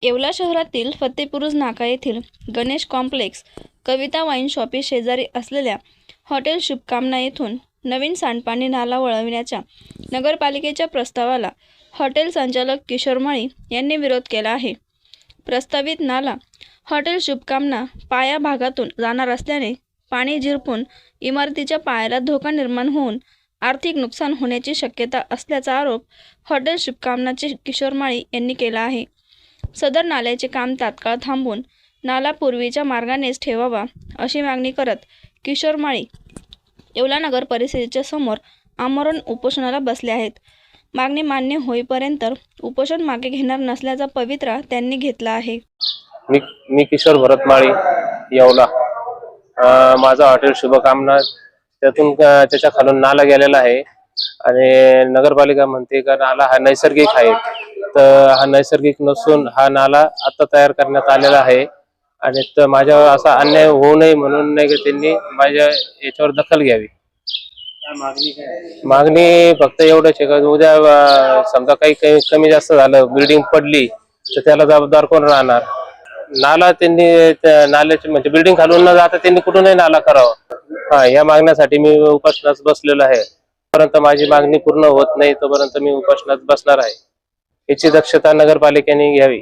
येवला शहरातील फतेपुरुष नाका येथील गणेश कॉम्प्लेक्स कविता वाईन शॉपी शेजारी असलेल्या हॉटेल शुभकामना येथून नवीन सांडपाणी नाला वळविण्याच्या नगरपालिकेच्या प्रस्तावाला हॉटेल संचालक किशोर माळी यांनी विरोध केला आहे। प्रस्तावित नाला हॉटेल शुभकामना पाया भागातून जाणार असल्याने पाणी झिरपून इमारतीच्या पायाला धोका निर्माण होऊन आर्थिक नुकसान होण्याची शक्यता असल्याचा आरोप हॉटेल शुभकामनाचे किशोर माळी यांनी केला आहे। सदर नाल्याचे काम तात्काळ थांबवून नाला पूर्वीच्या मार्गानेच ठेवावा अशी मागणी करत किशोर माळी येवला नगर परिषदेच्या समोर आमरण उपोषणाला बसले आहेत। मागणी मान्य होईपर्यंत उपोषण मागे घेणार नसल्याचा पवित्रा त्यांनी घेतला आहे। मी किशोर भरत माळी येवला। माझा हॉटेल शुभकामना त्यातून त्याच्या खालून नाला गेलेला आहे आणि नगरपालिका म्हणते का नाला हा नैसर्गिक आहे, तर हा नैसर्गिक नसून हा नाला आता तयार करण्यात आलेला आहे आणि तर माझ्यावर असा अन्याय होऊ नये म्हणून नाही की त्यांनी माझ्या याच्यावर दखल घ्यावी। मागणी फक्त एवढंच आहे का उद्या समजा काही कमी जास्त झालं, बिल्डिंग पडली तर त्याला जबाबदार कोण राहणार? नाला त्यांनी नाल्याचे म्हणजे बिल्डिंग खालून न जाता त्यांनी कुठूनही नाला करावा। या मागण्यासाठी मी उपोषणास बसलेलो आहे। परंतु माझी मागणी पूर्ण होत नाही तोपर्यंत मी उपोषणास बसणार आहे। याची दक्षता नगरपालिकेने घ्यावी।